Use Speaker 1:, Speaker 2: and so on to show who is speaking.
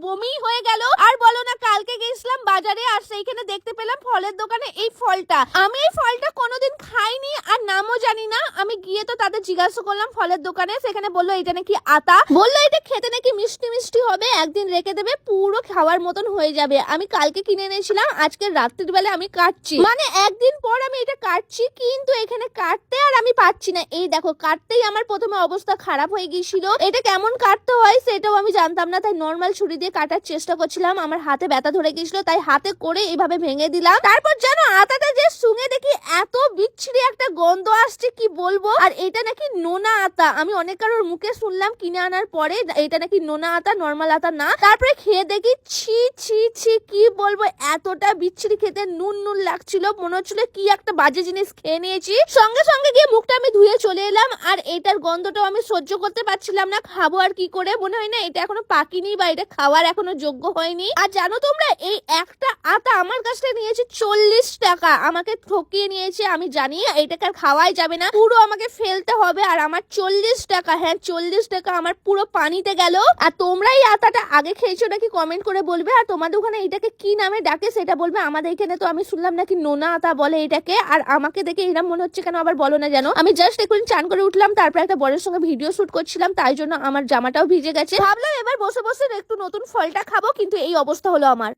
Speaker 1: বমি হয়ে গেল। আর বলো না, কালকে গেছিলাম বাজারে আর সেইখানে দেখতে পেলাম ফলের দোকানে এই ফলটা। আমি এই ফলটা কোনোদিন খাইনি আর নামও জানি না। আমি গিয়ে তো তাদের জিজ্ঞাসা করলাম ফলের দোকানে, সেখানে বললো এটা নাকি আতা, বললো এটা খেতে নাকি মিষ্টি মিষ্টি হবে, একদিন রেখে দেবে পুরো খাওয়ার মতন হয়ে যাবে। আমি কালকে কিনে এনেছিলাম, আজকে রাত্রির বেলা আমি কাটছি, মানে একদিন পর আমি এটা কাটছি, কিন্তু এখানে কাটতে আর আমি পাচ্ছি না। এই দেখো, কাটতেই আমার প্রথমে অবস্থা খারাপ হয়ে গিয়েছিল। এটা কেমন কাটতে হয় সেটাও আমি জানতাম না, তাই নর্মাল ছুরি দিয়ে কাটার চেষ্টা করছিলাম। আমার হাতে ব্যথা ধরে গিয়েছিল, তাই হাতে করে এভাবে ভেঙে দিলাম। তারপর জানো, আতাটা যে শুঙে দেখি এত বিচ্ছিরি একটা গন্ধ আসছে কি বলবো। আর এটা নাকি নোনা আতা, আমি অনেক কারোর মুখে শুনলাম কিনে আনার পরে এটা নাকি নোনা আতা, নর্মাল আতা না। তারপরে খেয়ে দেখি ছি ছি ছি, কি বলবো, এতটা বিচ্ছিরি খেতে, নুন নুন লাগছিল, মনে হচ্ছিল কি একটা বাজে জিনিস খেয়ে নিয়েছি। সঙ্গে সঙ্গে গিয়ে মুখটা আমি ধুয়ে চলে এলাম। আর এটার গন্ধটাও আমি সহ্য করতে পারছিলাম না, খাবো আর কি করে, মনে হয় না এটা এখনো পাকিনি বা এটা খাওয়ার এখনো যোগ্য হয়নি। আর জানো তোমরা, এই একটা আতা আমার কাছ থেকে নিয়েছে 40 টাকা, আমাকে ঠকিয়ে নিয়েছে। আমি জানি এইটাকে আর খাওয়াই যাবে না, পুরো আমাকে ফেলতে হবে। আর আমার 40 টাকা, হ্যাঁ 40 টাকা আমার পুরো পানিতে গেল। আর তোমরা এই আতাটা আগে খেয়েছো নাকি কমেন্ট করে বলবে। আর তোমাদের ওখানে এটাকে কি নামে ডাকে সেটা বলবে। আমাদের এখানে তো আমি শুনলাম নাকি নোনা আতা বলে এটাকে। আর আমাকে দেখে এরকম মনে হচ্ছে কেন আবার বলো না জানো। আমি জাস্ট এখন চান করে উঠলাম, তারপর একটা বরের সঙ্গে ভিডিও শুট করছিলাম, তাই জন্য আমার জামাটাও ভিজে গেছে। ভাবলাম এবার বসে বসে একটু নতুন ফলটা খাবো, কিন্তু এই অবস্থা হলো আমার।